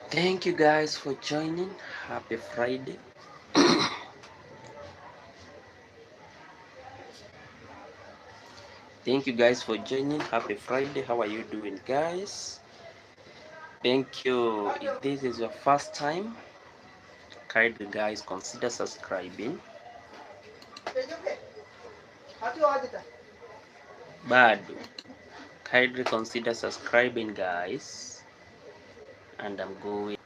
Thank you guys for joining. Happy Friday. Thank you guys for joining. Happy Friday. How are you doing, guys? Thank you. If this is your first time, kindly guys consider subscribing. Bado, kindly consider subscribing, guys. And I'm going.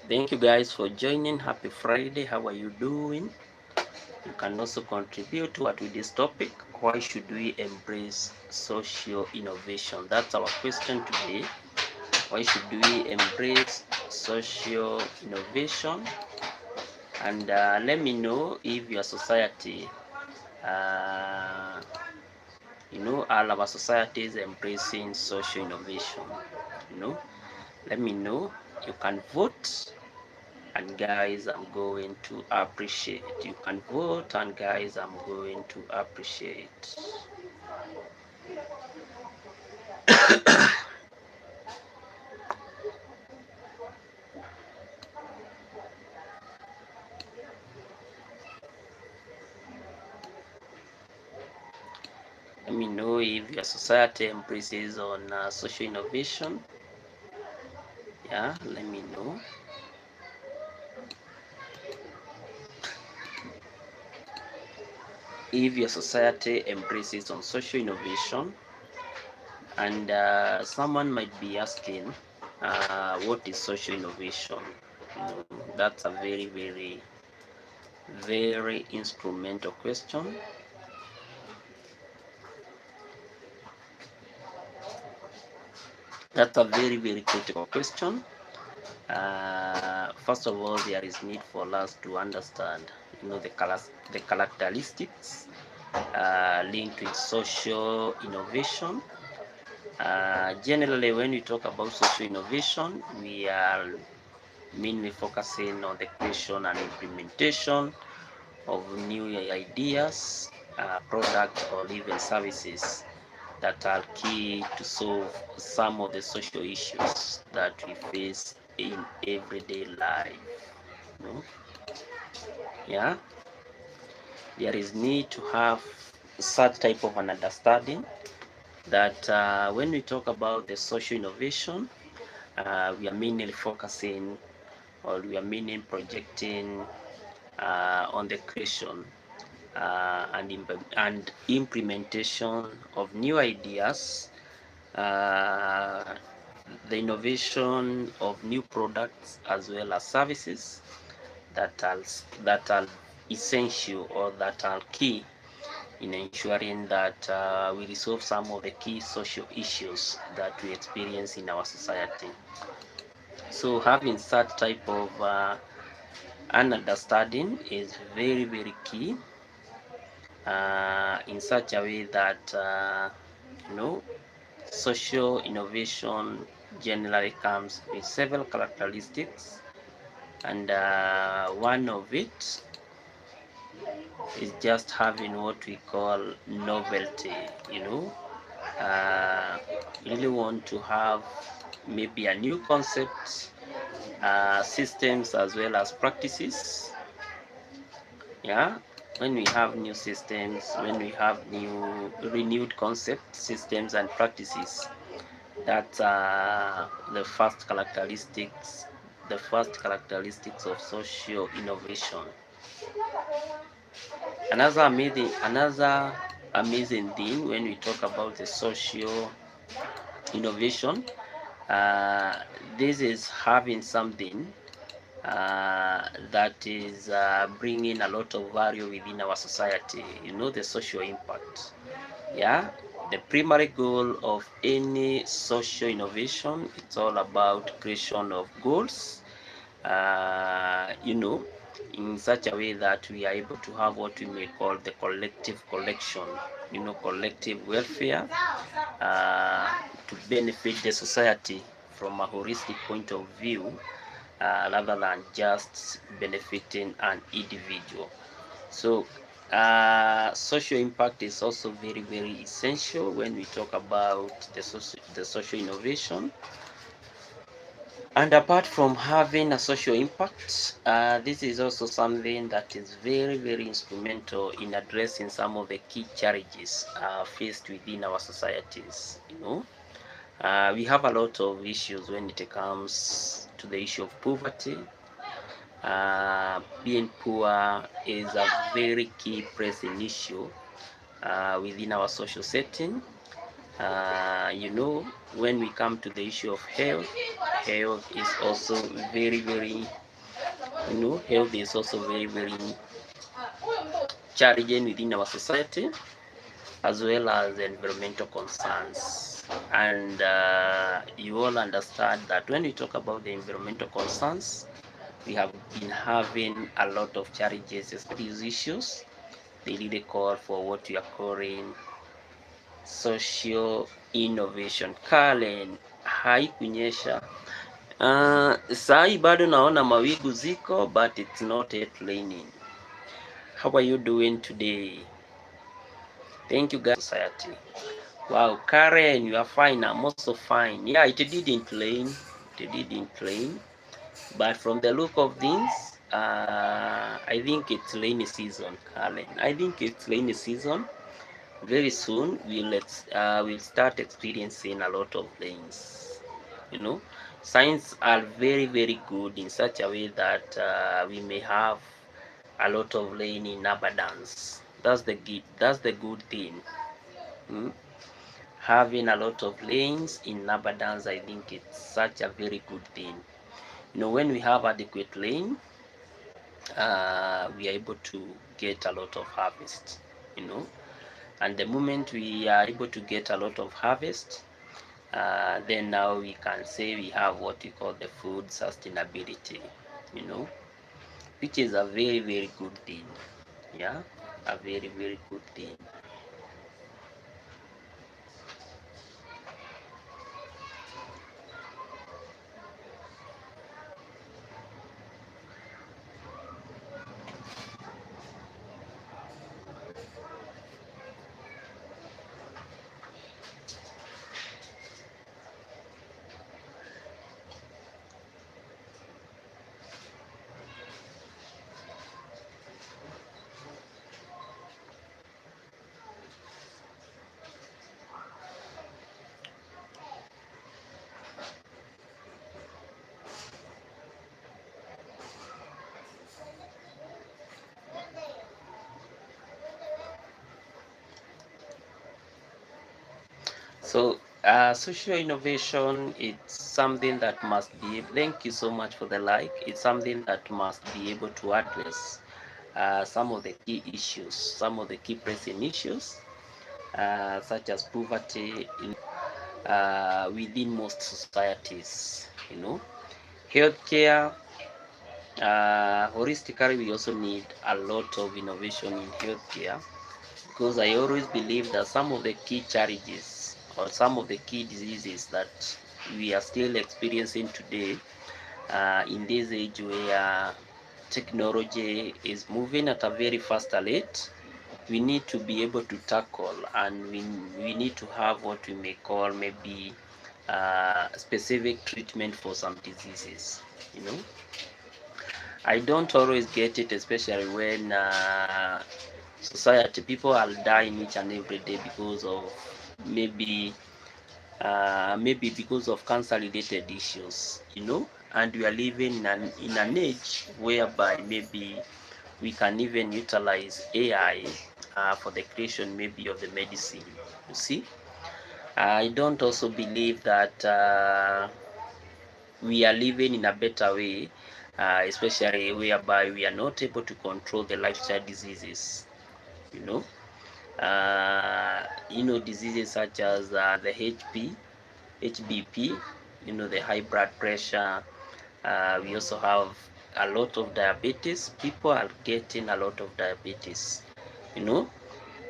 Thank you guys for joining. Happy Friday. How are you doing? You can also contribute to what with this topic. Why should we embrace social innovation? That's our question today. Why should we embrace social innovation? And let me know if your society, uh, all our society is embracing social innovation. Let me know. You can vote, and guys, I'm going to appreciate. You can vote, and guys, I'm going to appreciate. me know if your society embraces on social innovation. Yeah, let me know. If your society embraces on social innovation, and someone might be asking, what is social innovation? That's a very, very, very instrumental question. That's a very, very critical question. First of all, there is need for us to understand, the characteristics linked with social innovation. Generally, when we talk about social innovation, we are mainly focusing on the creation and implementation of new ideas, products, or even services that are key to solve some of the social issues that we face in everyday life. No? Yeah, there is need to have such type of an understanding that when we talk about the social innovation, we are mainly focusing, or we are mainly projecting on the creation and implementation of new ideas, uh, the innovation of new products as well as services that are essential, or that are key in ensuring that we resolve some of the key social issues that we experience in our society. So having such type of an understanding is very, very key, in such a way that you know social innovation generally comes with several characteristics, and one of it is just having what we call novelty. Uh, really want to have maybe a new concept, systems as well as practices. Yeah, when we have new systems, when we have new renewed concepts, systems, and practices, that's the first characteristics of social innovation. Another amazing thing when we talk about the social innovation, uh, this is having something that is bringing a lot of value within our society. The social impact. Yeah, the primary goal of any social innovation, it's all about creation of goals, in such a way that we are able to have what we may call the collective collection, collective welfare, uh, to benefit the society from a holistic point of view, rather than just benefiting an individual. So social impact is also very, very essential when we talk about the social innovation. And apart from having a social impact, this is also something that is very, very instrumental in addressing some of the key challenges faced within our societies. We have a lot of issues when it comes to the issue of poverty. Being poor is a very key pressing issue within our social setting. When we come to the issue of health is also very, very, health is also very, very challenging within our society, as well as environmental concerns. And you all understand that when we talk about the environmental concerns, we have been having a lot of challenges with these issues. They really call for what we are calling social innovation. Karen, haikunyesha. Saa hii bado naona mawingu ziko, but it's not yet raining. How are you doing today? Thank you guys. Society. Wow, Karen, you are fine. I'm also fine. Yeah, it didn't rain. It didn't rain. But from the look of things, I think it's rainy season, Karen. I think it's rainy season. very soon we'll start experiencing a lot of things. You know, signs are very, very good in such a way that we may have a lot of rain in abundance. That's the good thing. Mm? Having a lot of lanes in abundance, I think it's such a very good thing. You know, when we have adequate lane, we are able to get a lot of harvest. You know, and the moment we are able to get a lot of harvest, then now we can say we have what we call the food sustainability. You know, which is a very, very good thing. Yeah, a very, very good thing. So, social innovation, it's something that must be, thank you so much for the like, it's something that must be able to address some of the key issues, some of the key pressing issues, such as poverty within most societies. You know, healthcare, holistically, we also need a lot of innovation in healthcare, because I always believe that some of the key challenges or some of the key diseases that we are still experiencing today in this age where technology is moving at a very faster rate, we need to be able to tackle, and we need to have what we may call maybe specific treatment for some diseases. You know, I don't always get it, especially when society people are dying each and every day because of maybe maybe because of cancer related issues, you know, and we are living in an age whereby maybe we can even utilize AI for the creation maybe of the medicine. You see, I don't also believe that we are living in a better way, especially whereby we are not able to control the lifestyle diseases. You know, diseases such as the HBP, you know, the high blood pressure. We also have a lot of diabetes. People are getting a lot of diabetes, you know,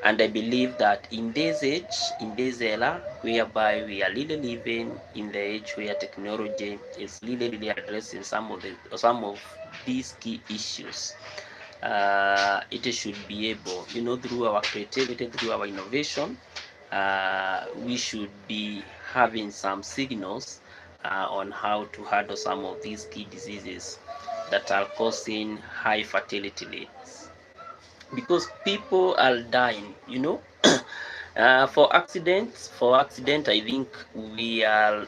and I believe that in this age, in this era, whereby we are really living in the age where technology is really, really addressing some of these key issues, it should be able, you know, through our creativity, through our innovation, we should be having some signals on how to handle some of these key diseases that are causing high fertility rates, because people are dying, you know. For accident, I think we are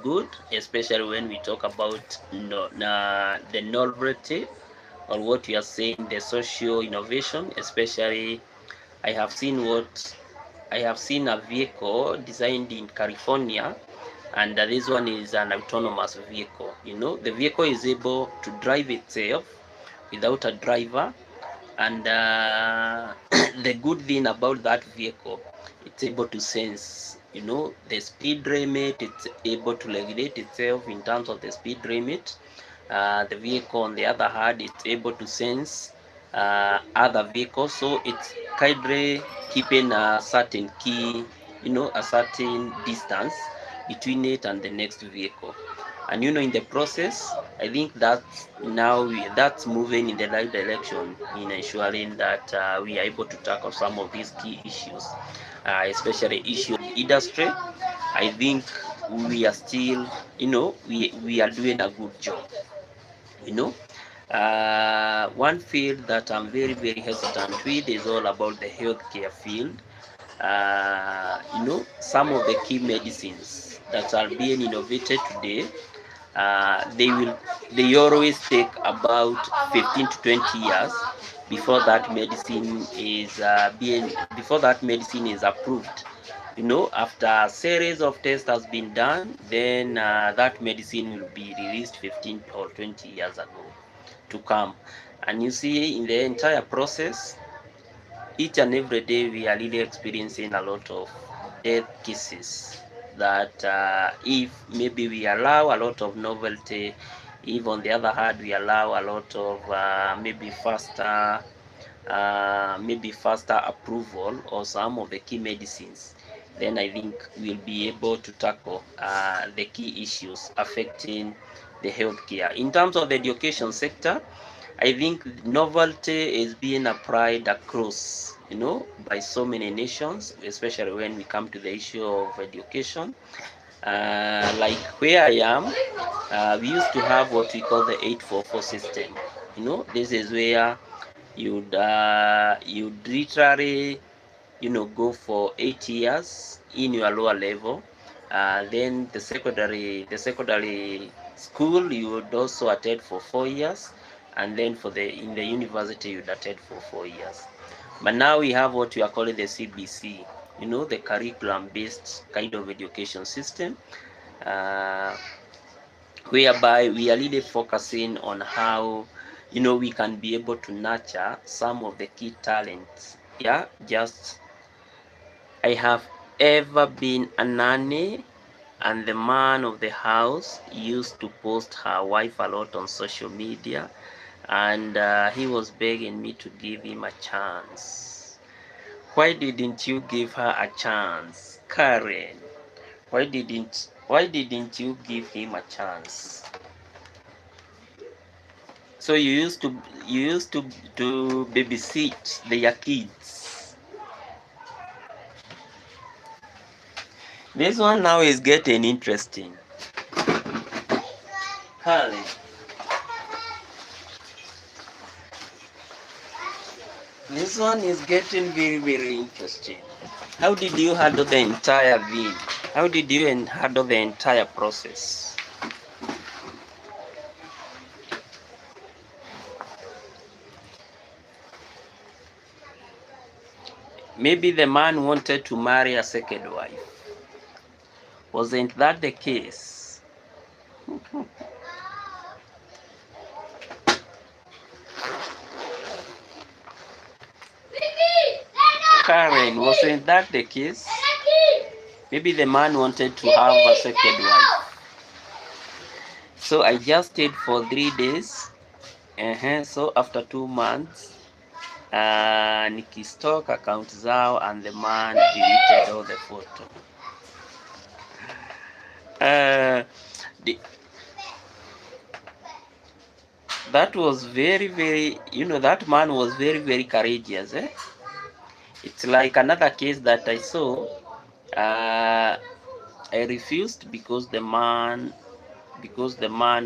good, especially when we talk about the novelty, or what we are saying, the social innovation. Especially, I have seen what I have seen a vehicle designed in California, and this one is an autonomous vehicle. You know, the vehicle is able to drive itself without a driver, and the good thing about that vehicle, it's able to sense, you know, the speed limit. It's able to regulate itself in terms of the speed limit. The vehicle, on the other hand, it's able to sense other vehicles, so it's kindly keeping a certain key, you know, a certain distance between it and the next vehicle. And you know, in the process, I think that that's moving in the right direction in ensuring that we are able to tackle some of these key issues, especially issue industry. I think we are still, you know, we are doing a good job. You know, one field that I'm very, very hesitant with is all about the healthcare field. some of the key medicines that are being innovated today, they always take about 15 to 20 years before that medicine is approved. After a series of tests has been done, then that medicine will be released 15 or 20 years ago to come. And you see, in the entire process, each and every day we are really experiencing a lot of death cases that if maybe we allow a lot of novelty, if on the other hand we allow a lot of maybe faster approval or some of the key medicines, then I think we'll be able to tackle the key issues affecting the healthcare. In terms of the education sector, I think novelty is being applied across, by so many nations, especially when we come to the issue of education. Like where I am, we used to have what we call the 844 system. This is where you'd literally, go for 8 years in your lower level. Then the secondary school you would also attend for 4 years, and then in the university you'd attend for 4 years. But now we have what we are calling the CBC, the curriculum based kind of education system, whereby we are really focusing on how we can be able to nurture some of the key talents. I have ever been a nanny, and the man of the house used to post her wife a lot on social media, and he was begging me to give him a chance. Why didn't you give her a chance, Karen? Why didn't you give him a chance? So you used to babysit their kids. This one now is getting interesting. Karen. This one is getting very, very interesting. How did you handle the entire thing? How did you handle the entire process? Maybe the man wanted to marry a second wife. Wasn't that the case? Karen, wasn't that the case? Maybe the man wanted to have a second wife. So I just stayed for 3 days. So after 2 months, nikistalk account zao, and the man deleted all the photo. That was very, very, that man was very, very courageous. It's like another case that I saw. I refused because the man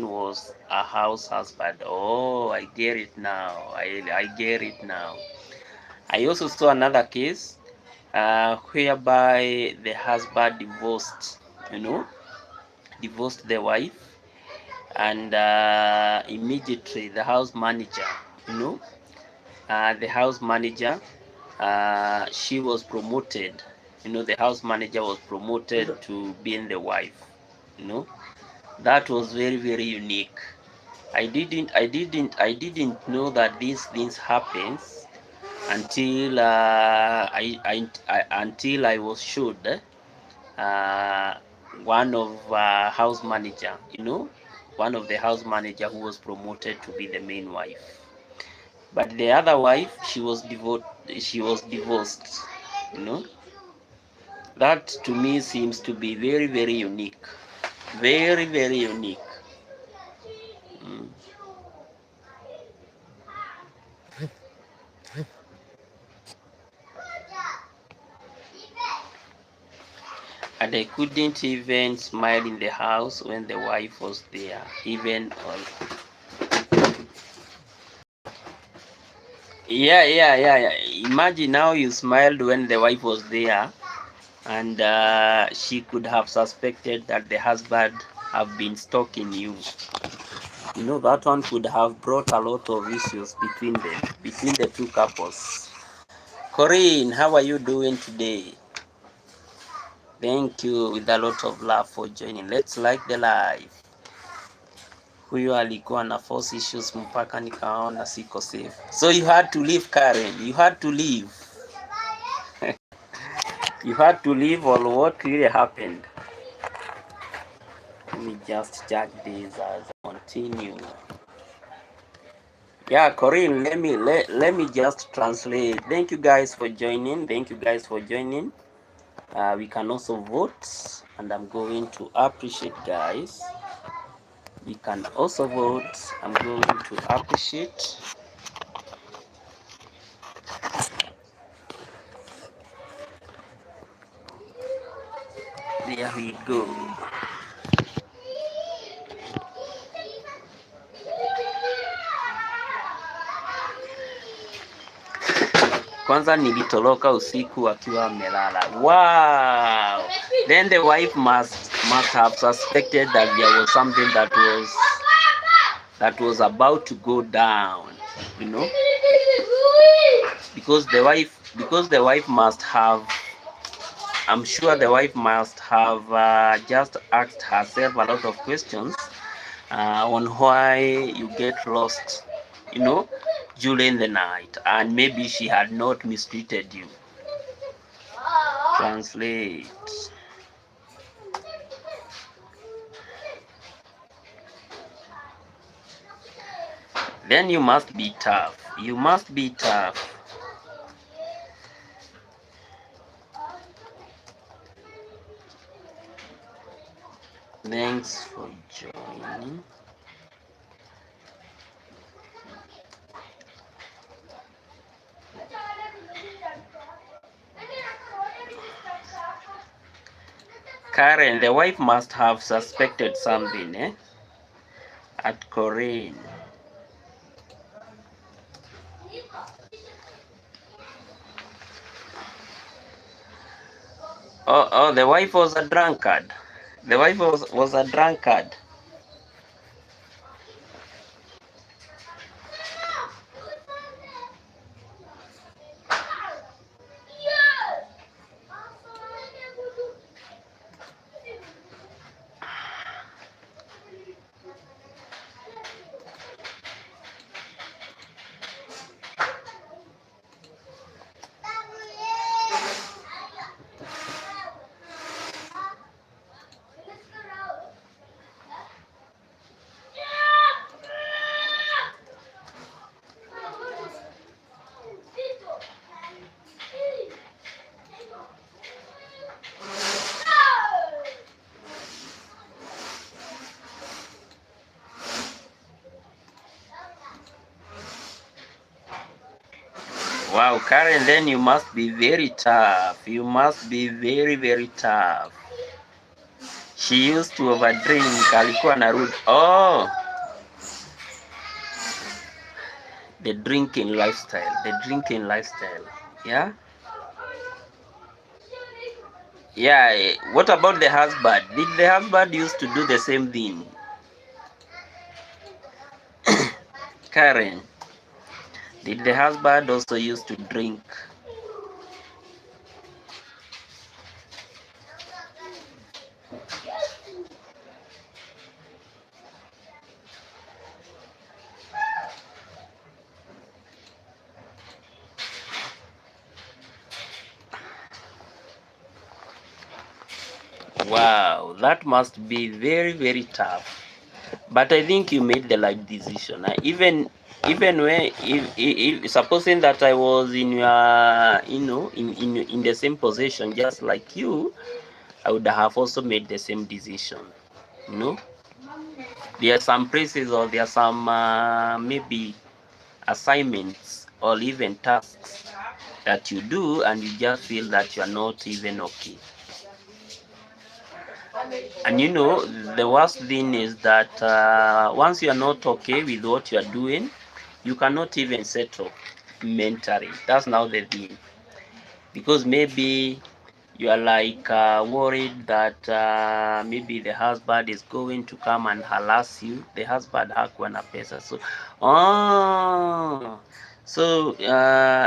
was a house husband. Oh, I get it now. I get it now. I also saw another case whereby the husband divorced the wife, and immediately the house manager, she was promoted. The house manager was promoted to being the wife. That was very, very unique. I didn't know that these things happens until until I was showed one of house manager, one of the house manager who was promoted to be the main wife. But the other wife, she was divorced. That to me seems to be very, very unique. Very, very unique. And I couldn't even smile in the house when the wife was there, even on. Yeah. imagine now you smiled when the wife was there, and she could have suspected that the husband have been stalking you. You know, that one could have brought a lot of issues between the two couples. Corinne, how are you doing today? Thank you, with a lot of love for joining. Let's like the live. Huyo alikuwa na force issues mpaka nikaona siko safe. So you had to leave, Karen. You had to leave. You had to leave, or what really happened? Let me just check this as I continue. Yeah, Corinne, let me just translate. Thank you guys for joining. Thank you guys for joining. We can also vote, and I'm going to appreciate, guys. We can also vote. I'm going to appreciate. There we go. Kwanza nilitoroka usiku akiwa amelala. Wow. Then the wife must have suspected that there was something that was about to go down, you know, because the wife must have, I'm sure the wife must have just asked herself a lot of questions on why you get lost, you know, during the night, and maybe she had not mistreated you. Translate. Then you must be tough. You must be tough. Thanks for joining. Karen, the wife must have suspected something, at Corinne. Oh, the wife was a drunkard. The wife was a drunkard. Wow, Karen, then you must be very tough. You must be very, very tough. She used to overdrink. Alikuwa narudi. Oh, the drinking lifestyle. The drinking lifestyle. Yeah. Yeah. What about the husband? Did the husband used to do the same thing? Karen, did the husband also used to drink? Wow, that must be very, very tough. But I think you made the right decision. Even when, if supposing that I was in your, in the same position, just like you, I would have also made the same decision. You know, there are some places, or there are some maybe assignments or even tasks that you do, and you just feel that you are not even okay. And you know, the worst thing is that once you are not okay with what you are doing, you cannot even settle. mentally. That's now the thing, because maybe you are like worried that maybe the husband is going to come and harass you. The husband hakuwa na pesa, so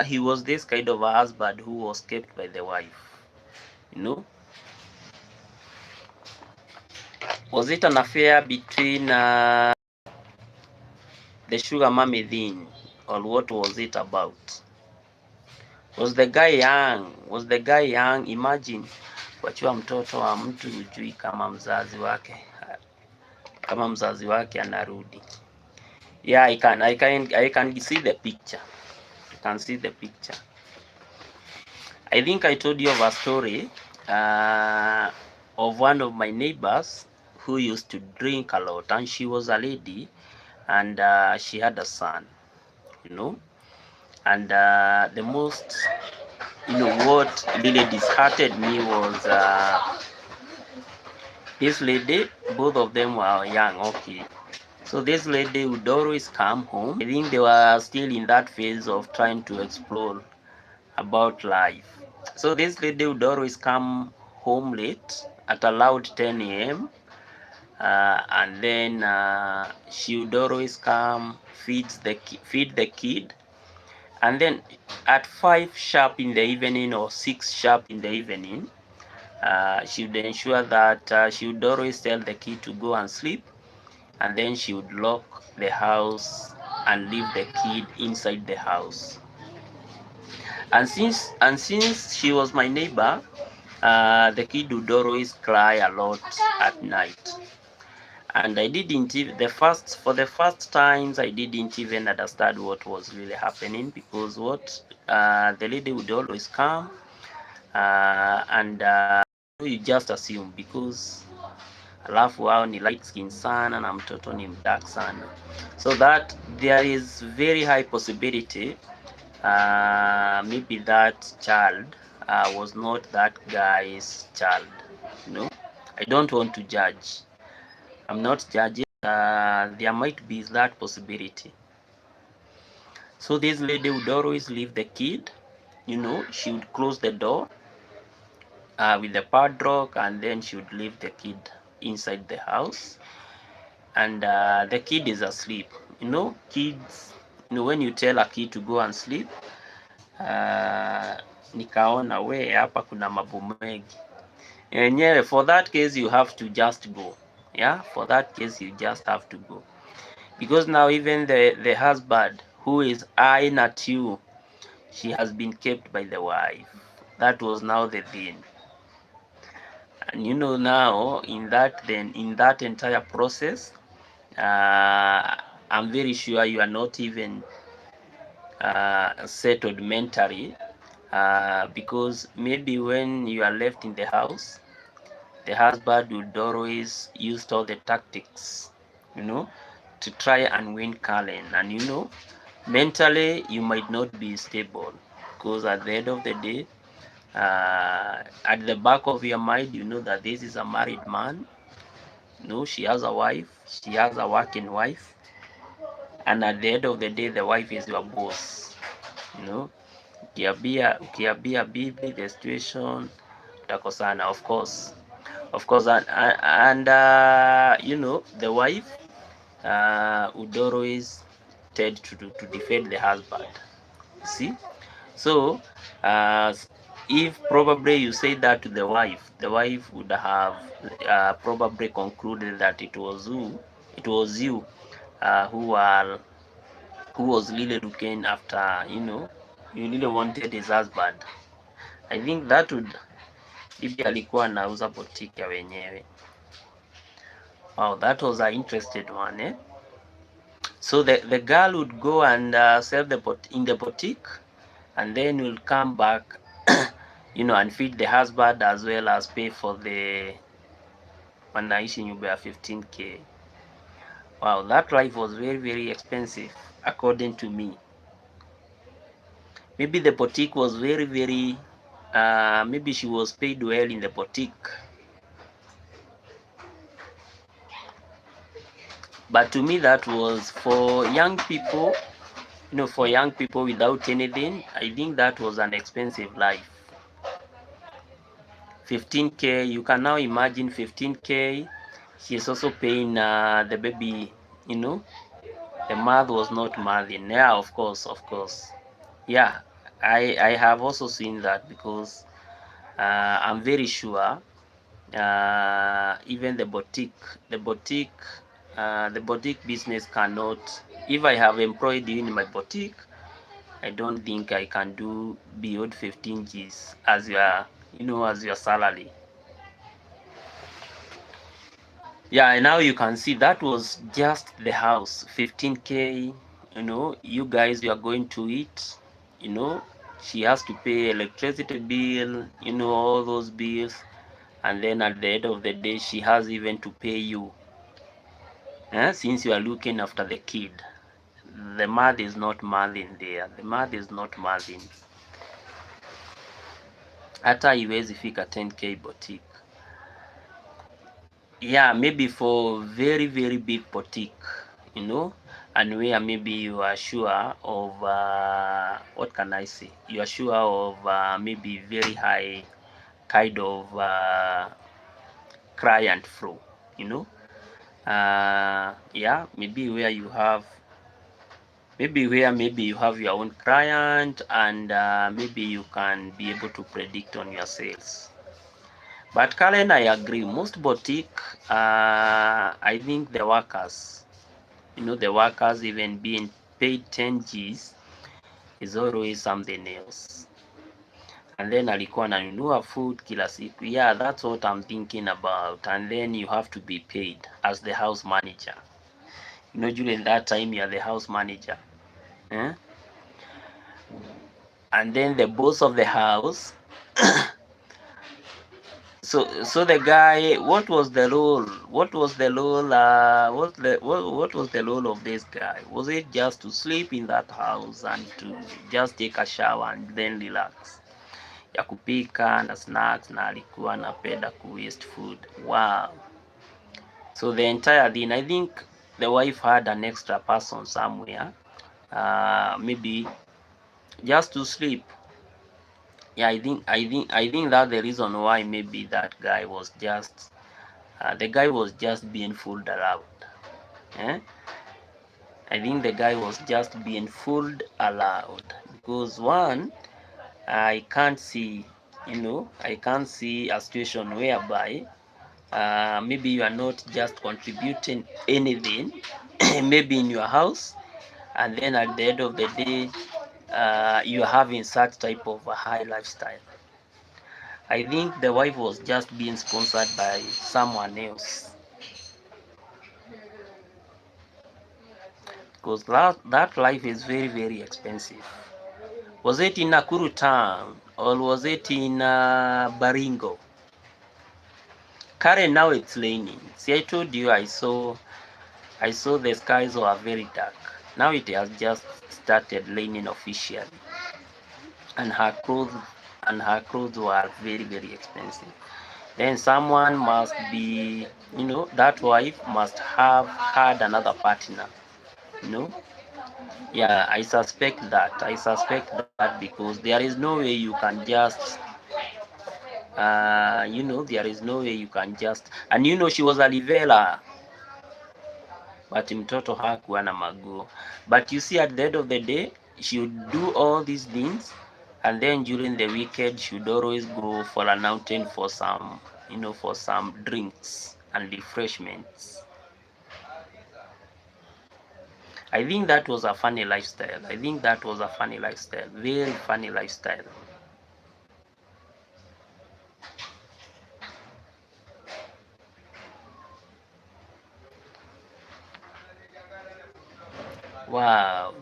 he was this kind of a husband who was kept by the wife, you know. Was it an affair between the sugar mommy thing, or what was it about? Was the guy young? Was the guy young? Imagine kuachiwa mtoto wa mtu hujui kama mzazi wake anarudi. Yeah, I can see the picture. I can see the picture. I think I told you of a story of one of my neighbors who used to drink a lot, and she was a lady, and she had a son, you know. And the most, what really disheartened me was this lady. Both of them were young, okay. So this lady would always come home. I think they were still in that phase of trying to explore about life. So this lady would always come home late at around 10 a.m. And then she would always come, feed the kid, and then at 5 sharp in the evening or 6 sharp in the evening, she would ensure that she would always tell the kid to go and sleep, and then she would lock the house and leave the kid inside the house. And since she was my neighbor, the kid would always cry a lot at night. And I didn't even, for the first times, I didn't even understand what was really happening, because the lady would always come, and you just assume, because alafu wao ni light skin sana na mtoto ni dark sana, so that there is very high possibility maybe that child was not that guy's child. I don't want to judge. I'm not judging. There might be that possibility. So this lady would always leave the kid, she would close the door with the padlock, and then she would leave the kid inside the house, and the kid is asleep. Kids, when you tell a kid to go and sleep, nikaona we hapa kuna mambo mengi yenyewe. For that case you have to just go. Yeah, for that case you just have to go, because now even the husband who is eyeing at you, she has been kept by the wife. That was now the thing. And now in that entire process, I'm very sure you are not even settled mentally, because maybe when you are left in the house, the husband would always use all the tactics, to try and win Karen. And mentally you might not be stable, because at the end of the day, at the back of your mind, you know that this is a married man. She has a wife, she has a working wife, and at the end of the day, the wife is your boss. Ukiambia bibi the situation, utakosana, of course. And the wife would always tend to defend the husband. See, so if probably you say that to the wife would have probably concluded that it was you who was really looking after, you really wanted his husband. I think that would, bibi alikuwa anauza boutique ya wenyewe. Wow, that was an interesting one, eh? So the girl would go and sell in the boutique, and then will come back and feed the husband, as well as pay for the wanaishi nyumba ya 15k. Wow, that life was very, very expensive according to me. Maybe the boutique was very, very maybe she was paid well in the boutique, but to me that was for young people for young people without anything, I think that was an expensive life. 15K, you can now imagine 15K. She's also paying the baby, the math was not mathing. Yeah, of course. Yeah, I have also seen that because I'm very sure even the boutique business cannot. If I have employed you in my boutique, I don't think I can do beyond 15 Gs as your salary. Yeah, and now you can see that was just the house, 15K. You guys, you are going to eat. She has to pay electricity bill. All those bills, and then at the end of the day, she has even to pay you. Since you are looking after the kid, the math is not mathing there. The math is not mathing. Hata haiwezi fika 10K boutique. Yeah, maybe for very very big boutique, and where maybe you are sure of what can I say? You are sure of maybe very high kind of client flow, yeah, maybe where you have your own client, and maybe you can be able to predict on your sales. But Karen, I agree. Most boutique, I think the workers, even being paid 10 Gs is always something else. And then alikuwa ananunua food kila siku. Yeah, that's what I'm thinking about. And then you have to be paid as the house manager. During that time, you are the house manager. Eh? And then the boss of the house. So the guy, what was the role? What was the role? What was the role of this guy? Was it just to sleep in that house and to just take a shower and then relax? Ya kupika na snacks, na alikuwa anapenda ku waste food. Wow. So the entire thing, I think the wife had an extra person somewhere, maybe just to sleep. Yeah, I think that the reason why maybe that guy was just the guy was just being fooled around. Eh? I think the guy was just being fooled aloud because one, I can't see a situation whereby maybe you are not just contributing anything, maybe in your house, and then at the end of the day, you are having such type of a high lifestyle. I think the wife was just being sponsored by someone else, because that life is very very expensive. Was it in Nakuru town or was it in Baringo? Karen, now it's raining. See, I told you I saw the skies were very dark. Now it has just started raining officially, and her clothes were very very expensive. Then someone must be, that wife must have had another partner, you know. Yeah, I suspect that because there is no way you can just, there is no way you can just, and she was a livela, but mtoto hakuwa na maguo. But you see, at the end of the day, she would do all these things, and then during the weekend, she would always go for an outing for some drinks and refreshments. I think that was a funny lifestyle. Very funny lifestyle. Wow.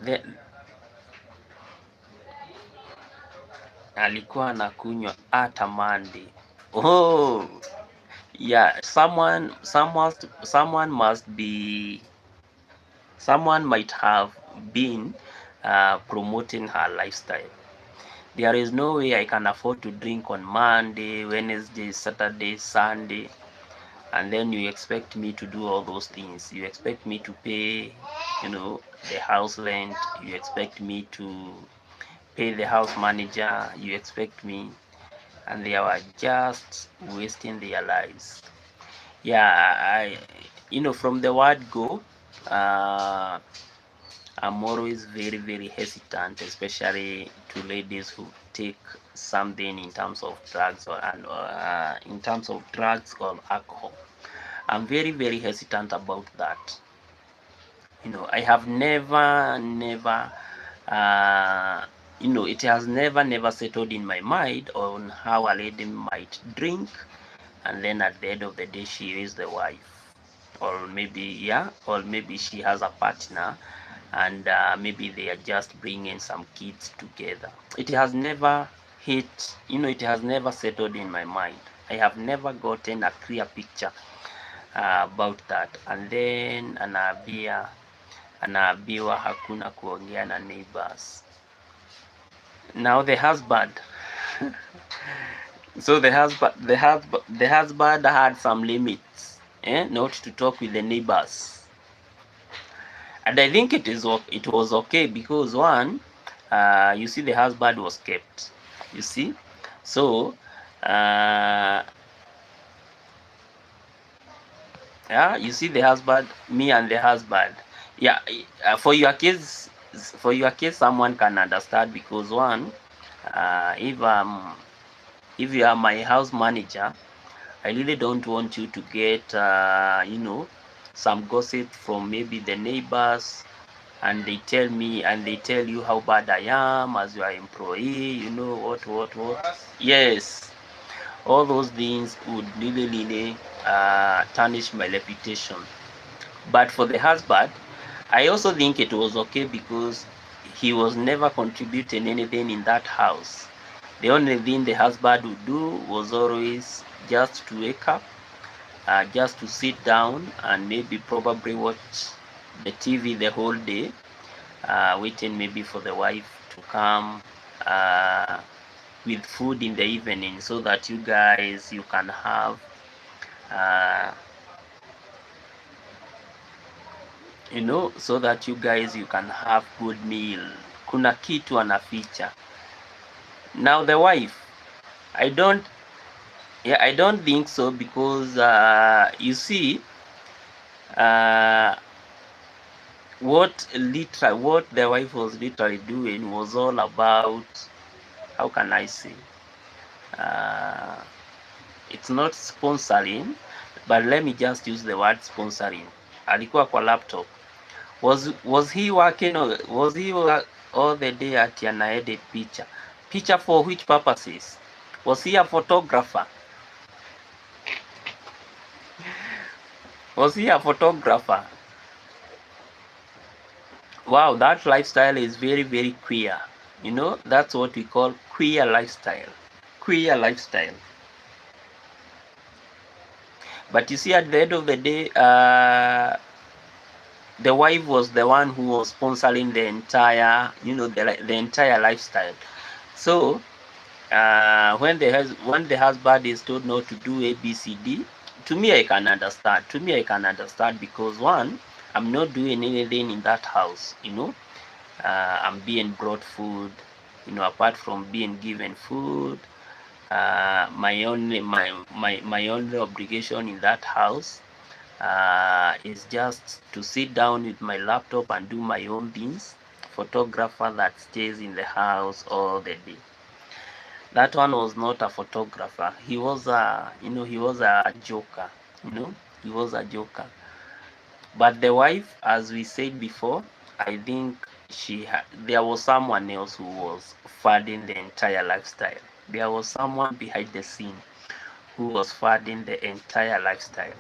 Alikuwa anakunywa hata mandi. Oh, yeah. Someone might have been promoting her lifestyle. There is no way I can afford to drink on Monday, Wednesday, Saturday, Sunday, and then you expect me to do all those things. You expect me to pay, the house rent. You expect me to pay the house manager. You expect me, and they were just wasting their lives. Yeah, from the word go, uh, I'm always very, very hesitant, especially to ladies who take something in terms of drugs or alcohol. I'm very, very hesitant about that. I have never, it has never settled in my mind on how a lady might drink, and then at the end of the day, she is the wife, or maybe she has a partner, and maybe they are just bringing some kids together. It has never it has never settled in my mind. I have never gotten a clear picture about that. And then anaambiwa hakuna kuongea na neighbors. Now the husband so the husband had some limits, not to talk with the neighbors. And I think it was okay, because one, you see, the husband was kept. You see, so yeah, you see, the husband, me and the husband. Yeah, for your case, someone can understand, because one, if you are my house manager, I really don't want you to get some gossip from maybe the neighbors, and they tell you how bad I am as your employee, what. Yes, all those things would really tarnish my reputation. But for the husband, I also think it was okay, because he was never contributing anything in that house. The only thing the husband would do was always just to wake up, just to sit down and maybe probably watch the TV the whole day, waiting maybe for the wife to come with food in the evening, so that you can have good meal. Kuna kitu anaficha. Now the wife, I don't think so, because you see, what the wife was literally doing was all about, how can I say, it's not sponsoring, but let me just use the word sponsoring. Alikuwa kwa laptop. Was he working, or was he all the day at ana edit picture for which purposes? Was he a photographer? Was he a photographer? Wow, that lifestyle is very, very queer. That's what we call queer lifestyle. Queer lifestyle. But you see, at the end of the day, the wife was the one who was sponsoring the entire, the entire lifestyle. So when the husband is told not to do ABCD, to me I can understand, because one, I'm not doing anything in that house. I'm being brought food. Apart from being given food, my only obligation in that house is just to sit down with my laptop and do my own things. Photographer that stays in the house all the day. That one was not a photographer. He was a joker. He was a joker. But the wife, as we said before, I think there was someone else who was funding the entire lifestyle. There was someone behind the scene who was funding the entire lifestyle.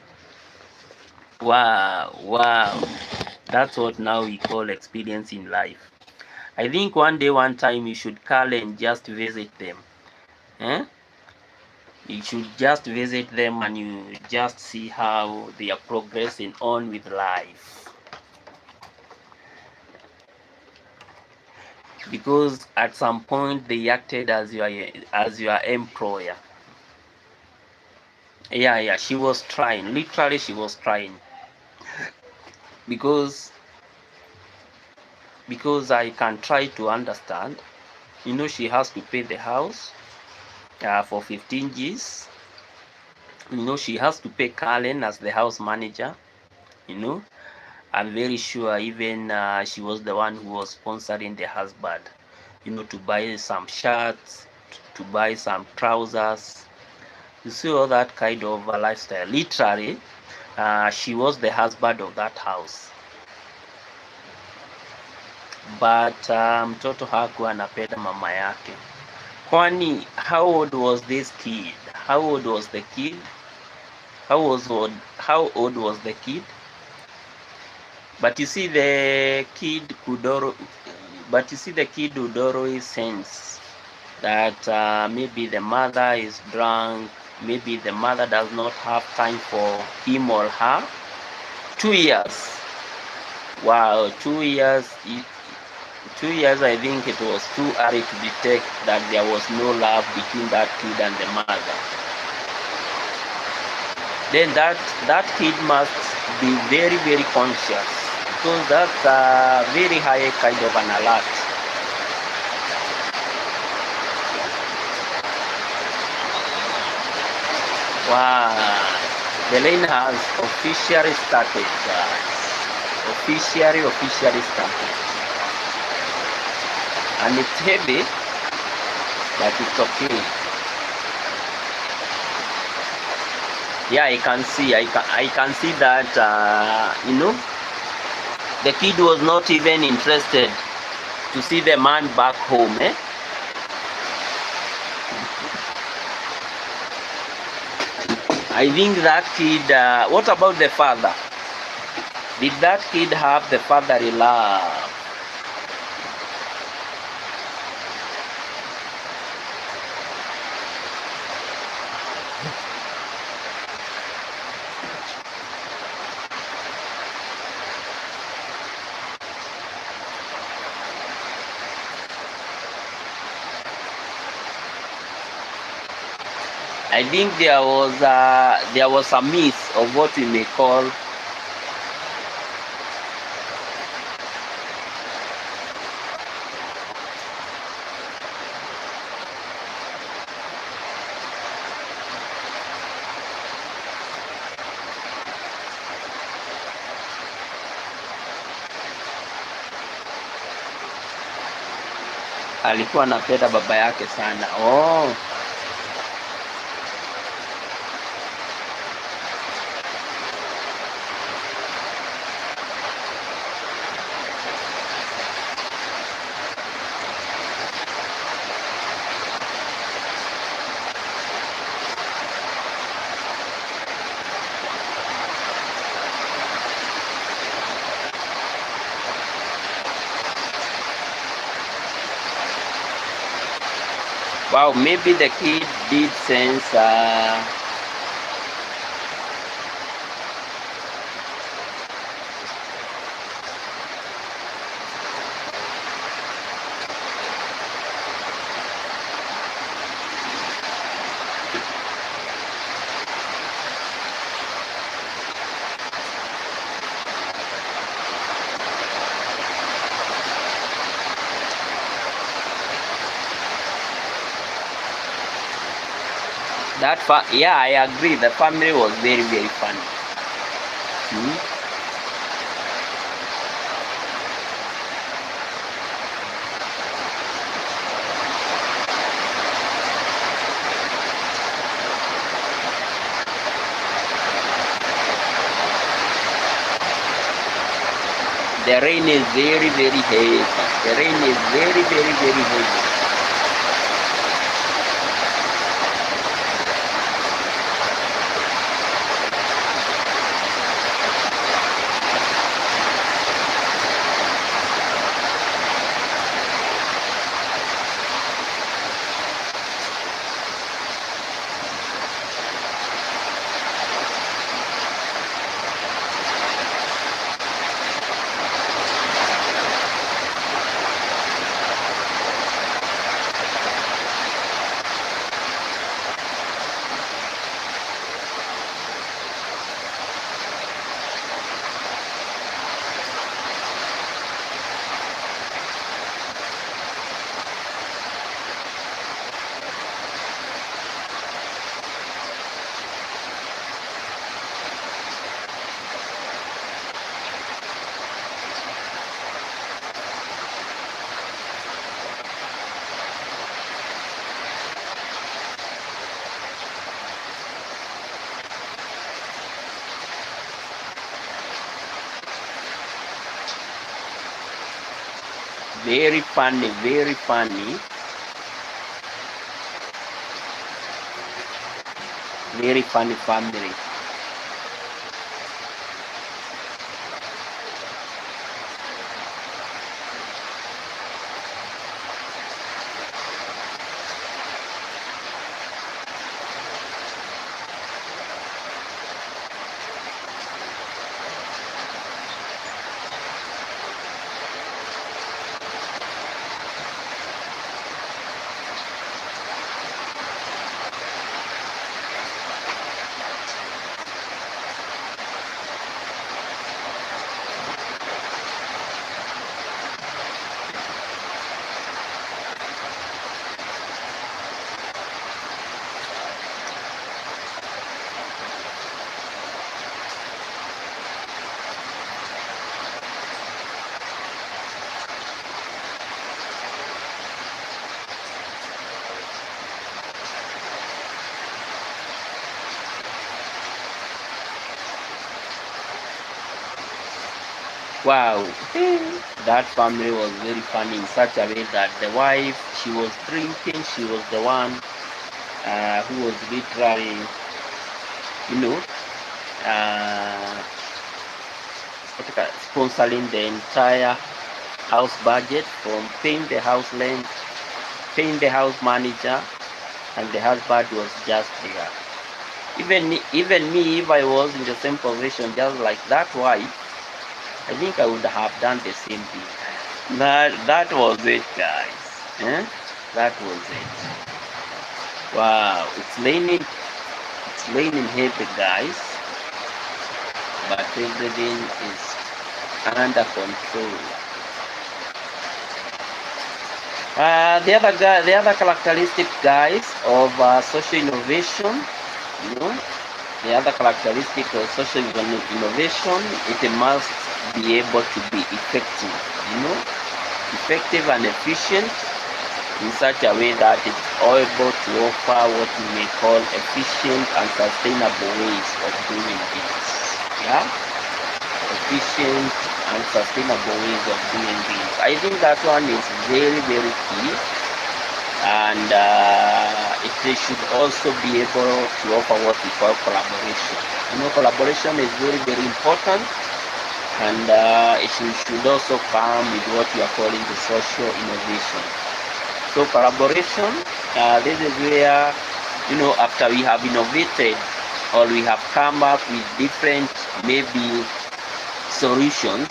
Wow. That's what now we call experience in life. I think one time you should call and just visit them. You should just visit them, and you just see how they are progressing on with life. Because at some point they acted as your employer. Yeah, she was trying. Literally, she was trying because I can try to understand. She has to pay the house for 15 Gs. She has to pay Karen as the house manager. You know, I'm very sure even she was the one who was sponsoring the husband. To buy some shirts, to buy some trousers. You see all that kind of lifestyle. Literally, she was the husband of that house, but mtoto hakuwa anapenda mama yake. Kwani how old was this kid? How old was the kid? How old was the kid? But you see the kid could always sense that maybe the mother is drunk, maybe the mother does not have time for him or her. 2 years. Wow, 2 years. 2 years, I think it was too early to detect that there was no love between that kid and the mother. Then that kid must be very, very conscious, because that's a very high kind of an alert. Wow, the lane has officially started, guys. Officially started. And it's heavy, but it's okay. Yeah, I can see that the kid was not even interested to see the man back home. I think that kid, what about the father? Did that kid have the fatherly love? I think there was a miss of what we may call alikuwa anapenda baba yake sana. Oh. Wow, maybe the kid did sense yeah, I agree. The family was very, very funny. The rain is very, very heavy. The rain is very, very, very heavy. Very funny, very funny. Very funny family. Wow, that family was very funny in such a way that the wife, she was drinking, she was the one who was literally, you know, uh, sponsoring the entire house budget, from paying the house rent, paying the house manager, and the husband was just there. Even me, if I was in the same position, just like that wife, I think I would have done the same thing. That was it, guys. Eh? That was it. Wow, it's raining heavy, guys, but everything is under control. The other characteristic, guys, of social innovation, you know, the other characteristic of social innovation, it must be able to be effective, effective and efficient in such a way that it's able to offer what we may call efficient and sustainable ways of doing things. Yeah, efficient and sustainable ways of doing things. I think that one is very, very key, and it should also be able to offer what we call collaboration. Collaboration is very, very important, and it should also come with what we are calling the social innovation. So collaboration, this is where, after we have innovated or we have come up with different maybe solutions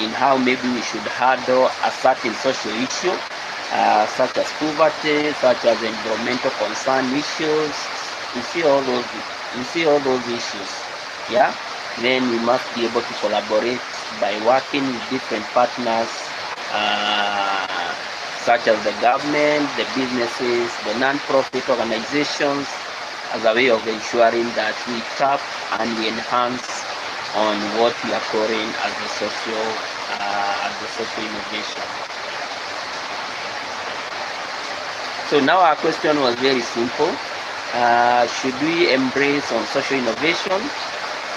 in how maybe we should handle a certain social issue, such as poverty, such as environmental concern issues. You see all those issues. Yeah. Then we must be able to collaborate by working with different partners, such as the government, the businesses, the non-profit organizations, as a way of ensuring that we tap and we enhance on what we are calling as the social innovation. So now our question was very simple. Should we embrace on social innovation?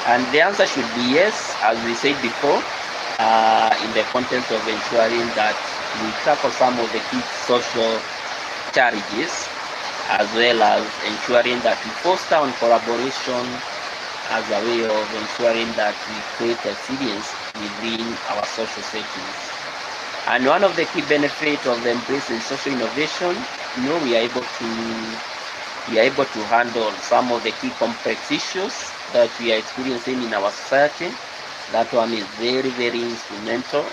And the answer should be yes, as we said before, in the context of ensuring that we tackle some of the key social challenges, as well as ensuring that we foster on collaboration as a way of ensuring that we create resilience within our social settings. And one of the key benefits of embracing social innovation, we are able to handle some of the key complex issues that we are experiencing in our society. That one is very, very instrumental.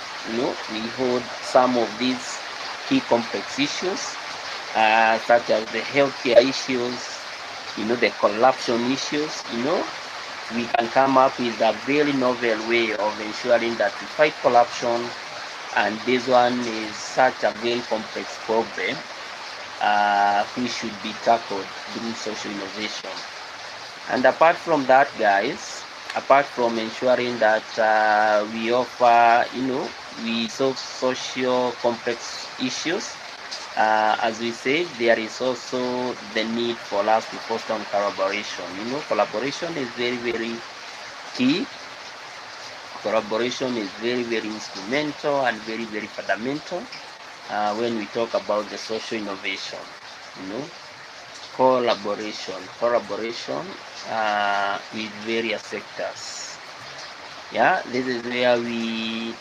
We hold some of these key complex issues, such as the healthcare issues, the corruption issues. We can come up with a very novel way of ensuring that we fight corruption, and this one is such a very complex problem which should be tackled through social innovation. And apart from that, guys, apart from ensuring that we offer, we solve social complex issues, as we said, there is also the need for us to foster on collaboration. Collaboration is very, very key Collaboration is very, very instrumental and very, very fundamental when we talk about the social innovation. You know, collaboration with various sectors. Yeah, this is where we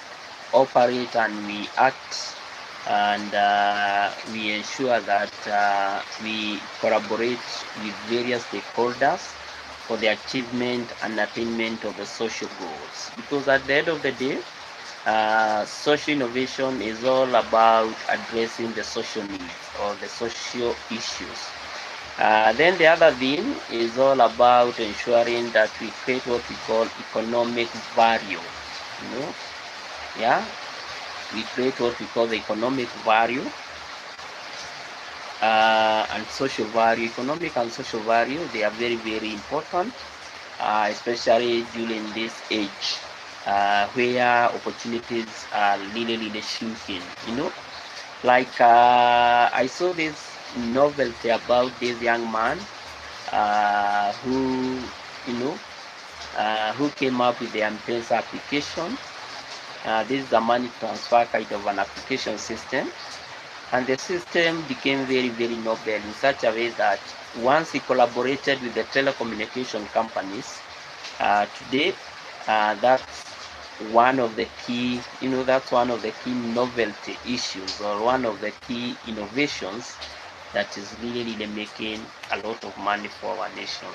operate and we act, and we ensure that we collaborate with various stakeholders for the achievement and attainment of the social goals. Because at the end of the day, social innovation is all about addressing the social needs or the social issues. Then the other thing is all about ensuring that we create what we call economic value. You know, yeah, we create what we call the economic value and social value. Economic and social value, they are very, very important, especially during this age where opportunities are really, really shrinking. You know, like I saw this novelty about this young man who, you know, who came up with the M-Pesa application. This is a money transfer kind of an application system, and the system became very, very novel in such a way that once he collaborated with the telecommunication companies, today that's one of the key, that's one of the key novelty issues or one of the key innovations that is really, really making a lot of money for our nation.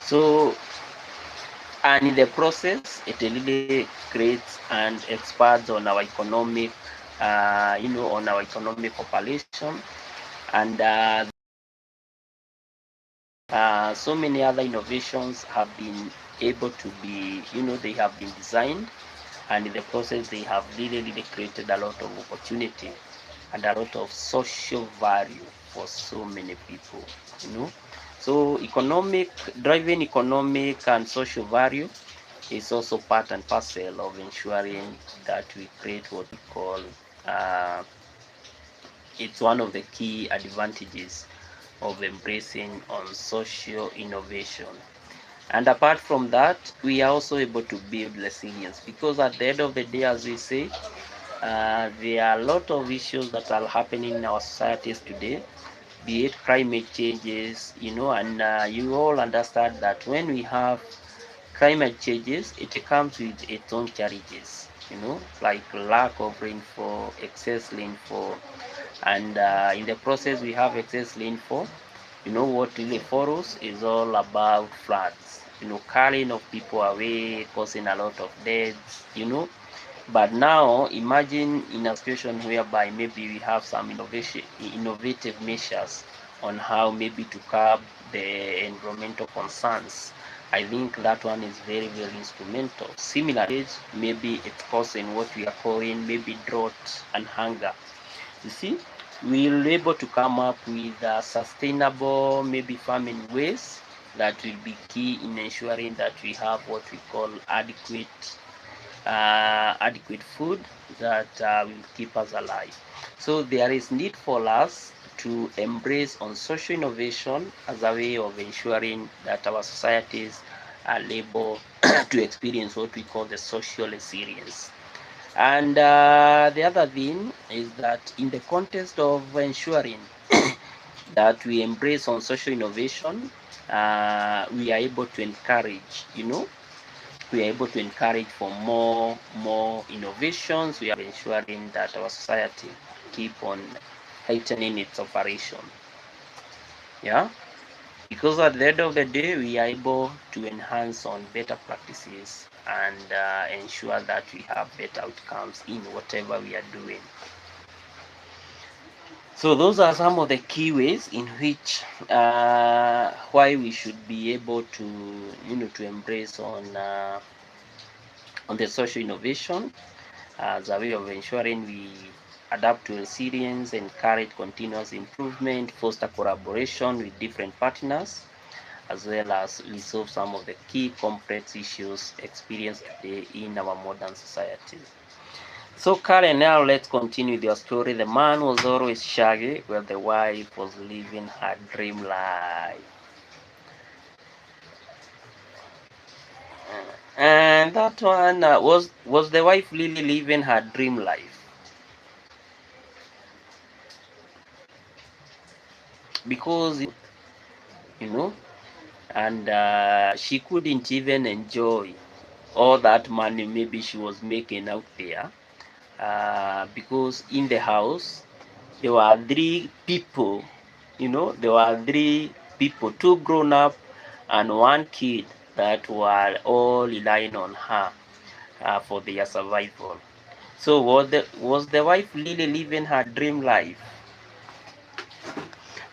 So, and in the process, it really creates and expands on our economic, on our economic population, and so many other innovations have been able to be, they have been designed, and in the process, they have really, really created a lot of opportunity and a lot of social value for so many people, So driving economic and social value is also part and parcel of ensuring that we create what we call, it's one of the key advantages of embracing on social innovation. And apart from that, we are also able to build resilience, because at the end of the day, as we say, there are a lot of issues that are happening in our societies today, be it climate changes, and you all understand that when we have climate changes, it comes with its own challenges, like lack of rainfall, excess rainfall, and in the process we have excess rainfall. What really follows is all about floods, carrying of people away, causing a lot of deaths, But now imagine in a situation whereby maybe we have some innovative measures on how maybe to curb the environmental concerns. I think that one is very, very instrumental. Similarly, maybe it's causing what we are calling maybe drought and hunger. You see, we'll be able to come up with sustainable maybe farming ways that will be key in ensuring that we have what we call adequate food that will keep us alive. So there is need for us to embrace on social innovation as a way of ensuring that our societies are able to experience what we call the social resilience. And the other thing is that in the context of ensuring that we embrace on social innovation, we are able to encourage, we are able to encourage for more innovations. We are ensuring that our society keep on heightening its operation. Yeah, because at the end of the day, we are able to enhance on better practices and ensure that we have better outcomes in whatever we are doing. So those are some of the key ways in which why we should be able to to embrace on the social innovation as a way of ensuring we adapt to resilience, encourage continuous improvement, foster collaboration with different partners, as well as resolve some of the key complex issues experienced today in our modern society. So Karen, now let's continue with your story. The man was always shaggy while the wife was living her dream life. And that one was the wife really living her dream life? Because you know, and she couldn't even enjoy all that money maybe she was making out there, because in the house there were three people. There were three people, two grown up and one kid, that were all relying on her for their survival. So was the wife really living her dream life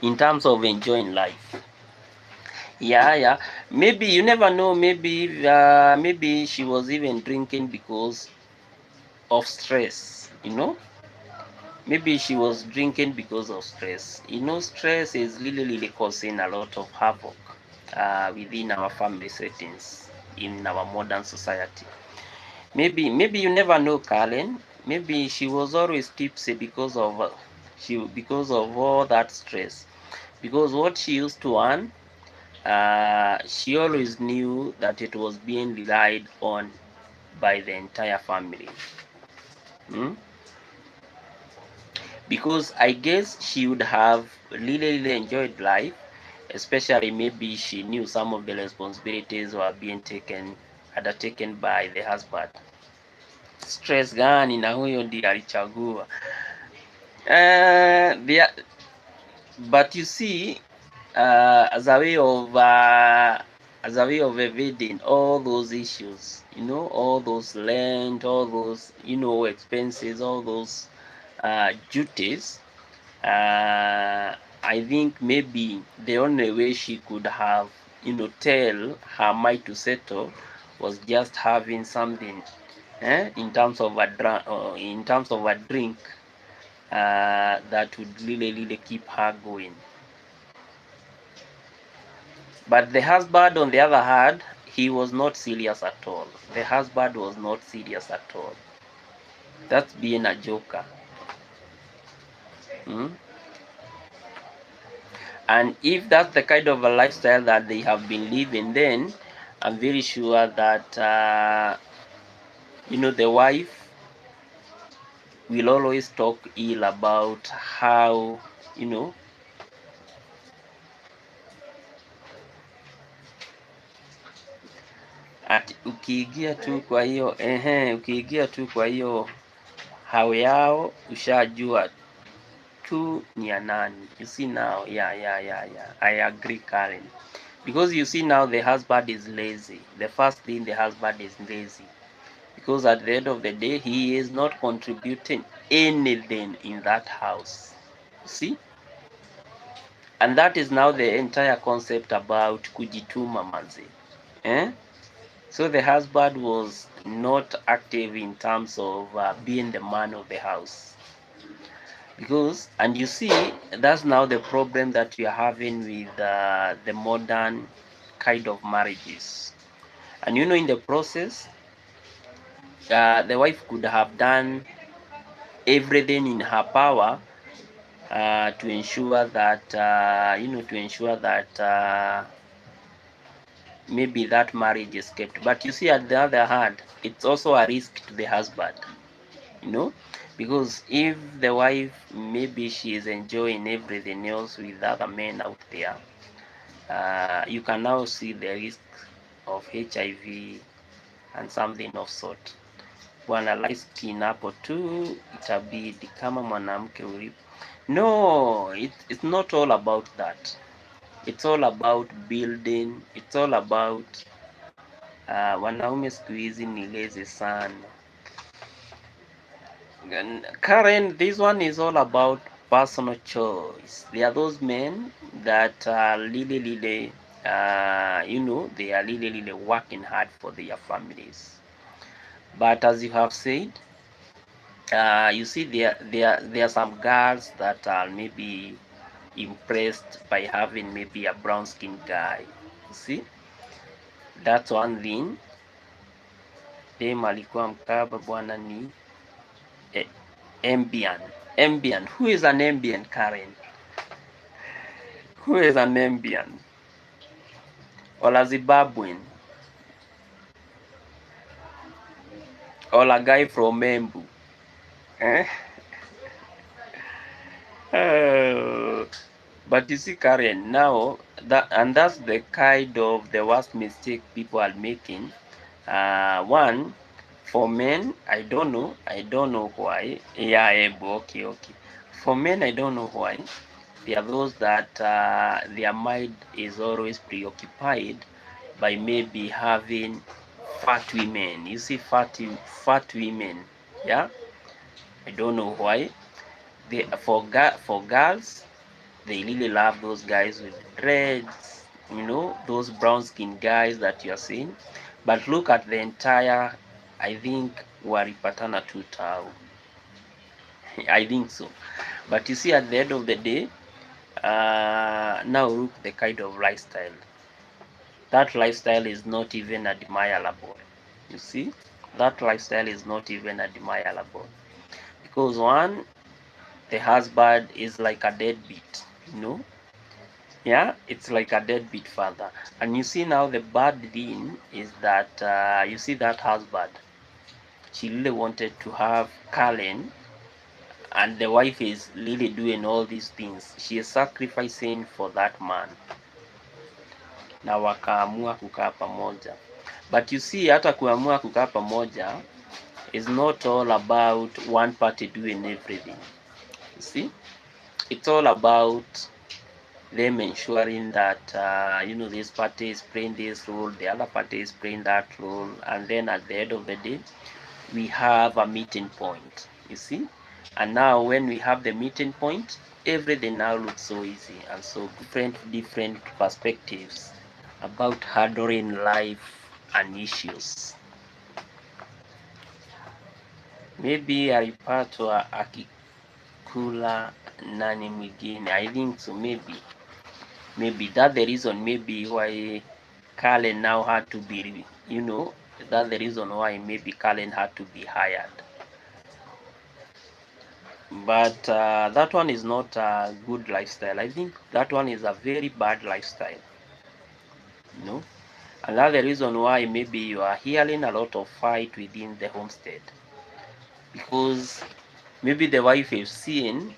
in terms of enjoying life? Yeah, yeah. Maybe you never know. Maybe she was even drinking because of stress. Maybe she was drinking because of stress. Stress is really causing a lot of havoc within our family settings in our modern society. Maybe you never know, Karen. Maybe she was always tipsy because of all that stress. Because what she used to earn, she always knew that it was being relied on by the entire family. Hmm? Because I guess she would have really enjoyed life, especially maybe she knew some of the responsibilities were being undertaken by the husband. Stress gani na huyo ndiye alichagua. But you see, as a way of evading all those issues, all those rent, all those expenses, all those duties. I think maybe the only way she could have tell her mind to settle was just having something, in terms of a drink, that would really keep her going. But the husband, on the other hand, he was not serious at all. The husband was not serious at all. That's being a joker. Hmm? And if that's the kind of a lifestyle that they have been living, then I'm very sure that the wife will always talk ill about how ukiingia tu kwa hiyo hao yao ushajua tu ni ya nani. You see now, yeah. I agree, Karen. Because you see now the husband is lazy. The first thing, the husband is lazy. Because at the end of the day, he is not contributing anything in that house. See? And that is now the entire concept about kujituma manzi. So the husband was not active in terms of being the man of the house. And you see, that's now the problem that we are having with the modern kind of marriages. And in the process, the wife could have done everything in her power to ensure that maybe that marriage is kept. But you see, at the other hand, it's also a risk to the husband, because if the wife, maybe she is enjoying everything else with other men out there, you can now see the risk of HIV and something of sort. Bwana light skin hapo tu itabidi kama mwanamke ulipo. No, it's not all about that. It's all about building. It's all about wanaume siku hizi ni lazy sana. Karen, this one is all about personal choice. There are those men that are really, they are really working hard for their families. But as you have said, you see there are some girls that are maybe impressed by having maybe a brown skinned guy. You see, that's one thing. Dem alikuwa mkaba bwana ni Ambien. Who is an Ambien, Karen? Who is an Ambien? Or a Zimbabwean? or a guy from Embu. Eh? But you see, Karen, now that's the kind of the worst mistake people are making. One, for men, I don't know why. Yeah, Embu, okay. For men, I don't know why. There are those that their mind is always preoccupied by maybe having fat women. You see, fat women. Yeah, I don't know why. For girls, they really love those guys with dreads. Those brown skin guys that you are seeing. But look at the entire. I think walipatana tu tau. I think so. But you see, at the end of the day, now look the kind of lifestyle. That lifestyle is not even admirable. You see, that lifestyle is not even admirable because one, the husband is like a deadbeat. Yeah, it's like a deadbeat father. And you see now the bad thing is that you see that husband, she really wanted to have Karen, and the wife is really doing all these things. She is sacrificing for that man, na wakaamua kukaa pamoja. But you see, hata kuamua kukaa pamoja is not all about one party doing everything. You see, it's all about them ensuring that this party is playing this role, the other party is playing that role, and then at the end of the day, we have a meeting point. You see, and now when we have the meeting point, everything now looks so easy, and so different perspectives about handling life and issues. Maybe alipatwa akikula nani mwingine. I think so, maybe that the reason maybe why Karen now had to be, that the reason why maybe Karen had to be hired. But that one is not a good lifestyle. I think that one is a very bad lifestyle. Another reason why maybe you are hearing a lot of fight within the homestead, because maybe the wife is seeing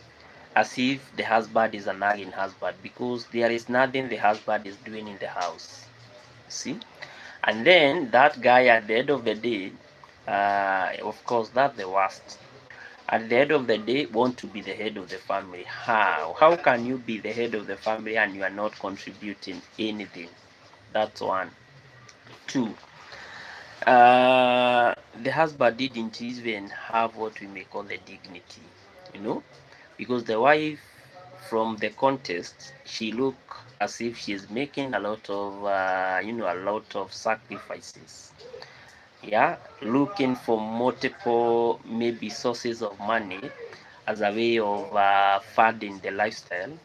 as if the husband is a nagging husband, because there is nothing the husband is doing in the house. See, and then that guy at the end of the day, of course, that's the worst. At the end of the day, want to be the head of the family. How can you be the head of the family and you are not contributing anything? That's one. Two, the husband didn't even have what we may call the dignity, because the wife, from the context, she look as if she is making a lot of sacrifices. Yeah, looking for multiple maybe sources of money as a way of funding the lifestyle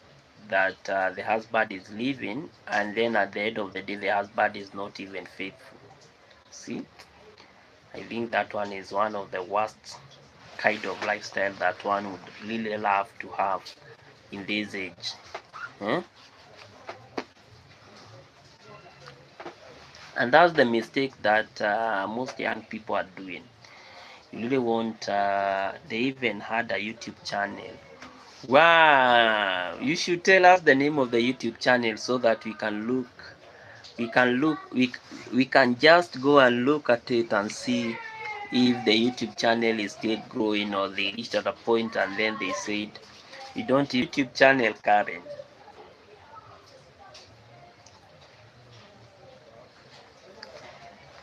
that the husband is living, and then at the end of the day, the husband is not even faithful. See, I think that one is one of the worst kind of lifestyle that one would really love to have in this age. And that's the mistake that most young people are doing. You really want, they even had a YouTube channel. Wow, you should tell us the name of the YouTube channel so that we can just go and look at it and see if the YouTube channel is still growing, or they reached at a point and then they said, you don't YouTube channel, Karen.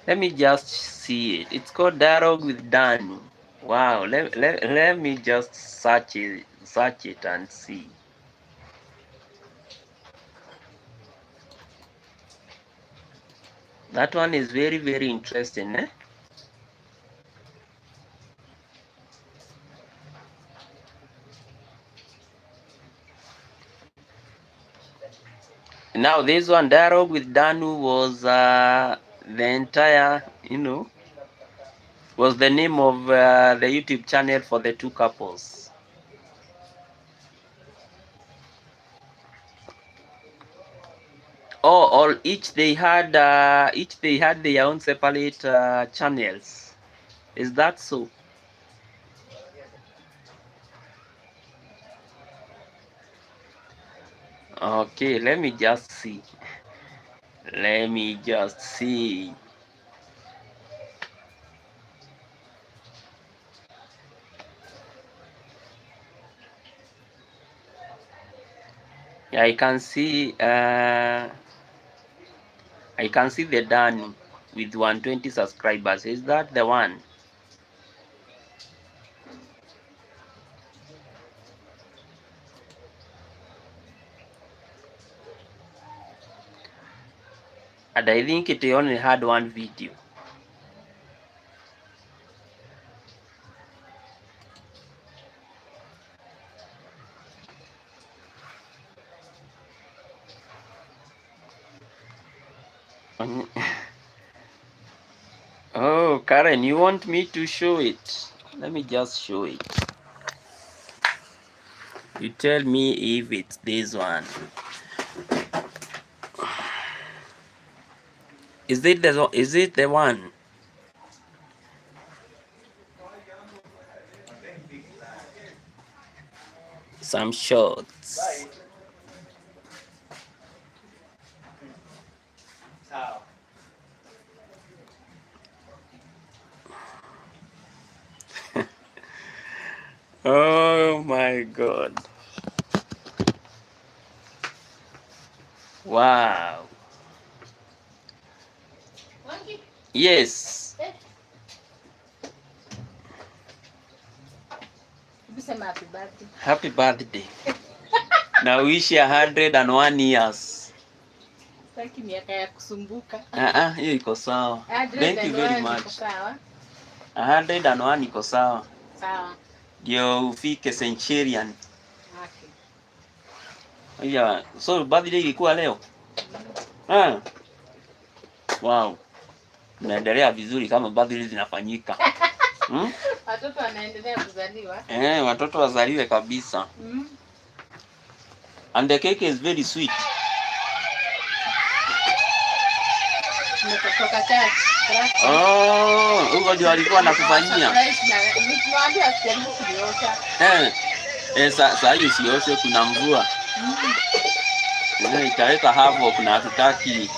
Let me just see it. It's called Dialogue with Danu. Wow, let me just search it and see. That one is very, very interesting, eh? Now this one, Dialogue with Danu, was the entire, was the name of the YouTube channel for the two couples. Oh, each they had their own separate channels. Is that so? Okay, let me just see. Let me just see. Yeah, I can see the Dan with 120 subscribers. Is that the one? And I think it only had one video. Oh, Karen, you want me to show it? Let me just show it. You tell me if it's this one. Is it the one? Some shots. Oh my God. Wow. Yes. Happy birthday. Na wish 101 years. Sitaki miaka ya kusumbuka. Hiyo iko sawa. Thank you very much. 101 iko sawa. Sawa. Ndio ufike centurion. Okay. Yeah, so birthday ilikuwa leo. Wow. Tunaendelea vizuri kama birthday zinafanyika. Watoto wanaendelea kuzaliwa. Watoto wazaliwe kabisa. And the cake is very sweet. Nimetoka church. Huko ndio alikuwa anakufanyia. Nilimwambia asijaribu kuliosha. Sasa hiyo sioshe, kuna mvua. Itaweka hapo, kuna hatutaki.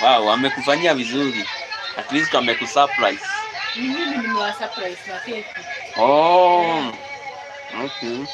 Wow, wamekufanyia vizuri. At least wamekusurprise. Mimi nimewa surprise na keki. Okay.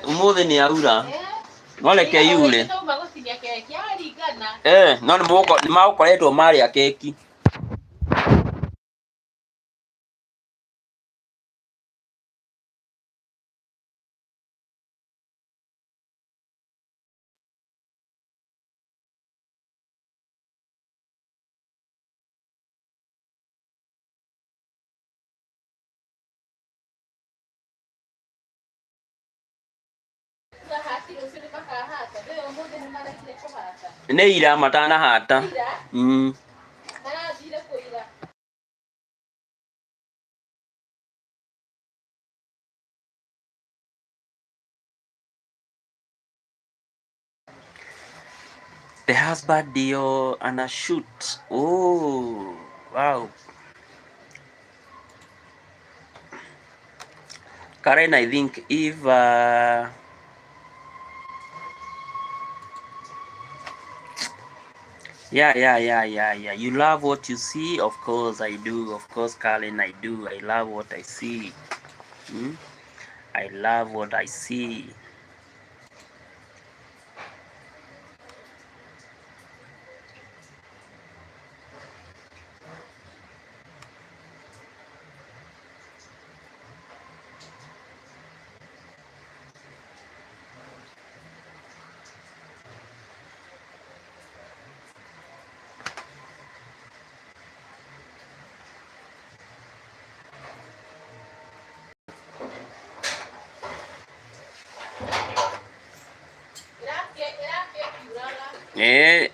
umuthi ni aura no reke yure no nĩ magũkoretwo marĩa keki. Nĩ ira matanahata. The husband ndio ana shoot. Oh, wow. Karen, I think if yeah. You love what you see? Of course I do. Of course, Karen, I do. I love what I see. I love what I see. Eh,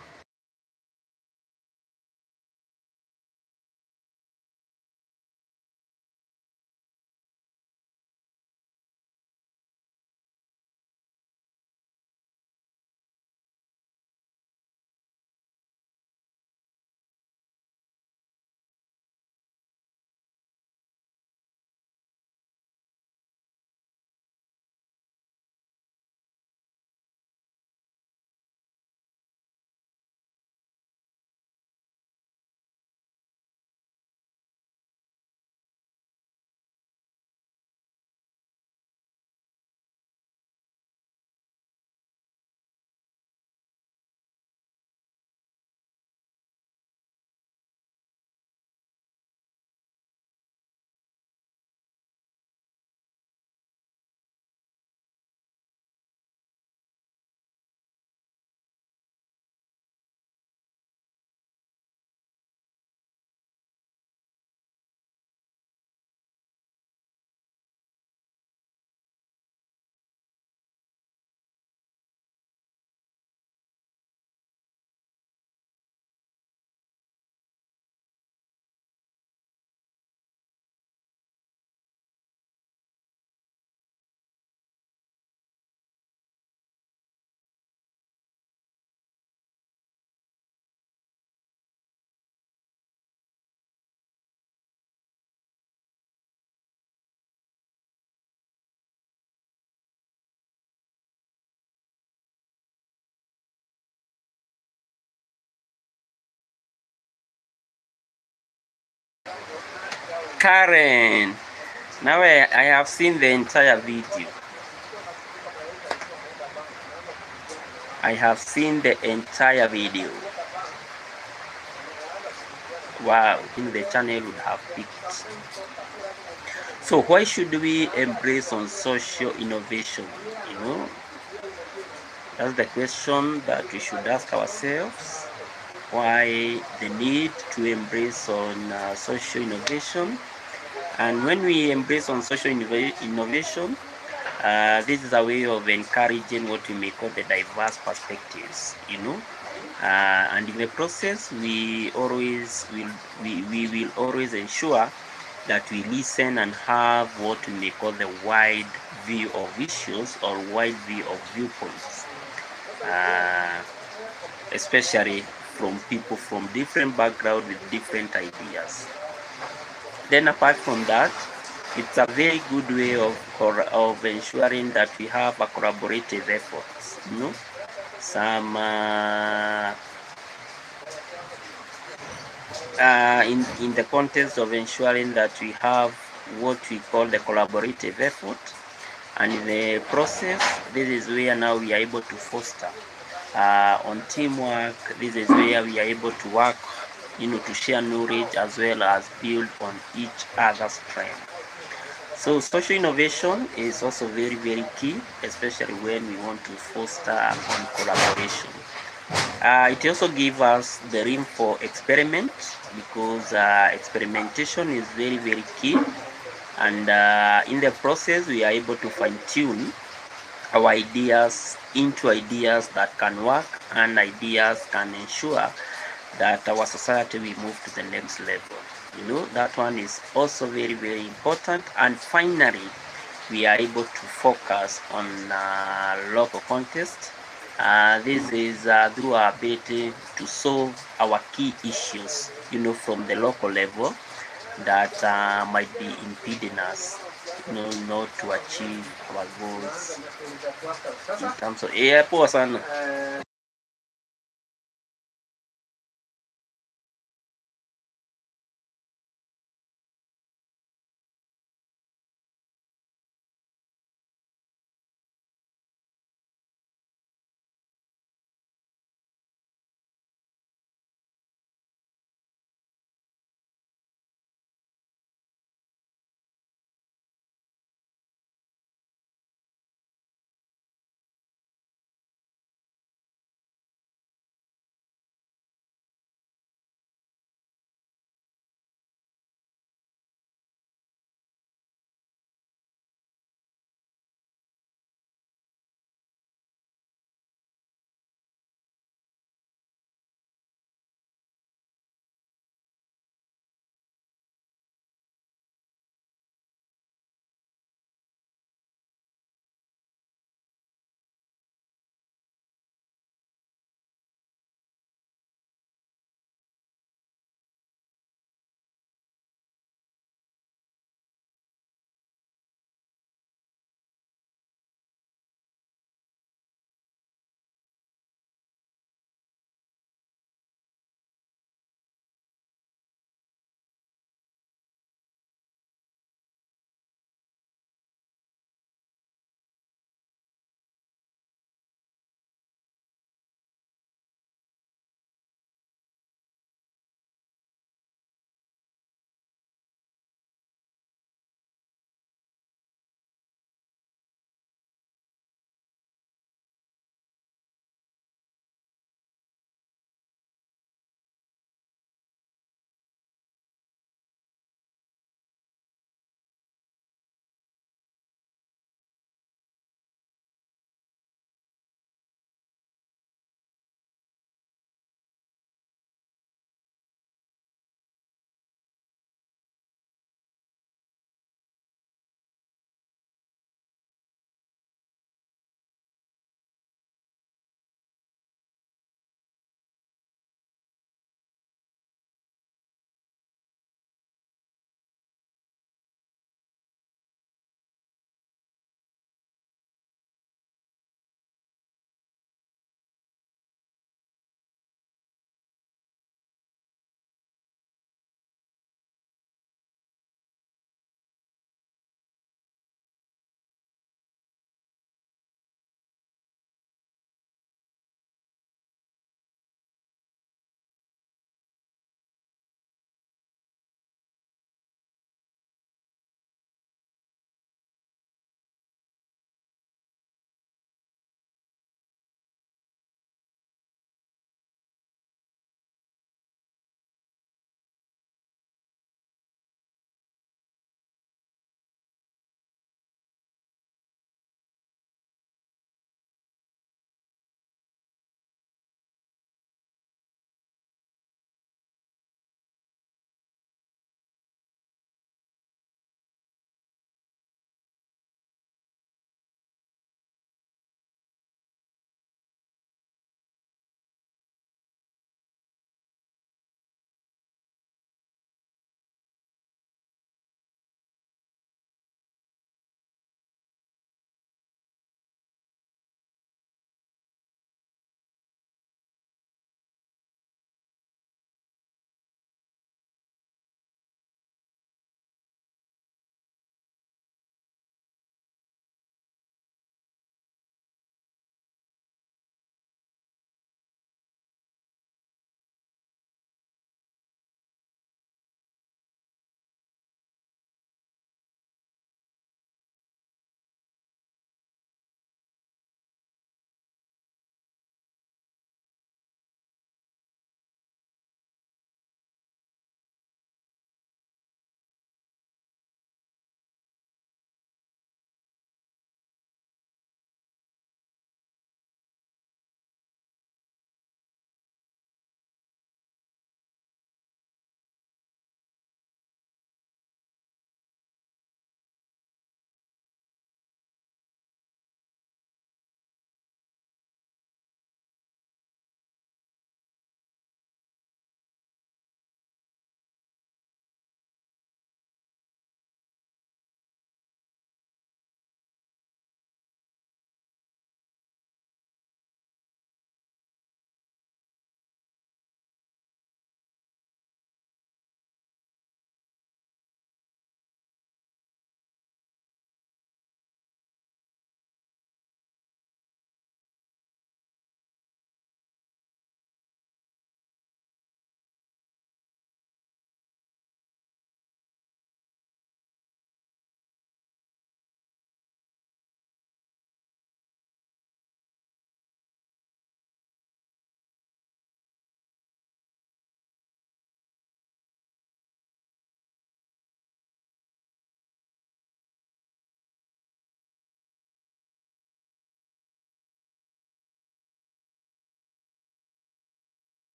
Karen, now I have seen the entire video. I have seen the entire video. Wow, in the channel would have picked. So why should we embrace on social innovation? That's the question that we should ask ourselves. Why the need to embrace on social innovation? And when we embrace on social innovation, this is a way of encouraging what we may call the diverse perspectives, and in the process we will always ensure that we listen and have what we may call the wide view of issues or wide view of viewpoints, especially from people from different backgrounds with different ideas. Then apart from that, it's a very good way of ensuring that we have a collaborative efforts, some in the context of ensuring that we have what we call the collaborative effort. And in the process, this is where now we are able to foster on teamwork. This is where we are able to work, to share knowledge as well as build on each other's strength. So social innovation is also very, very key, especially when we want to foster on collaboration. It also gives us the room for experiment, because experimentation is very, very key. And in the process, we are able to fine tune our ideas into ideas that can work, and ideas can ensure that our society will move to the next level. That one is also very, very important. And finally, we are able to focus on local context. This is through our ability to solve our key issues, from the local level, that might be impeding us, not to achieve our goals in terms of. Yeah, poa sana.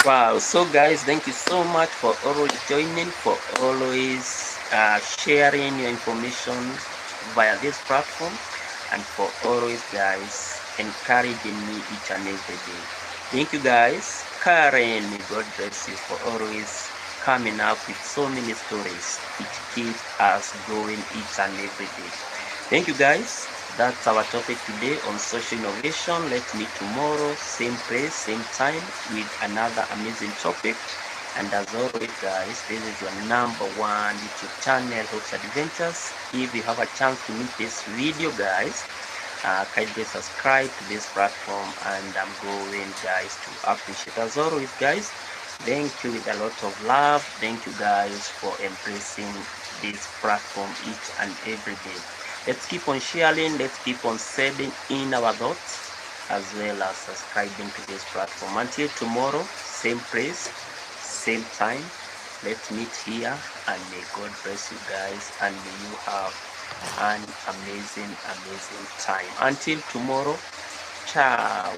Wow, so guys, thank you so much for always joining, for always sharing your information via this platform, and for always, guys, encouraging me each and every day. Thank you, guys. Karen, may God bless you for always coming up with so many stories which keep us going each and every day. Thank you, guys. That's our topic today on social innovation. Let's meet tomorrow, same place, same time, with another amazing topic. And as always, guys, this is your number one YouTube channel, Hopes Adventures. If you have a chance to meet this video, guys, kindly subscribe to this platform, and I'm going, guys, to appreciate. As always, guys, thank you with a lot of love. Thank you, guys, for embracing this platform each and every day. Let's keep on sharing, let's keep on sending in our thoughts, as well as subscribing to this platform. Until tomorrow, same place, same time, let's meet here, and may God bless you, guys, and may you have an amazing time. Until tomorrow, ciao.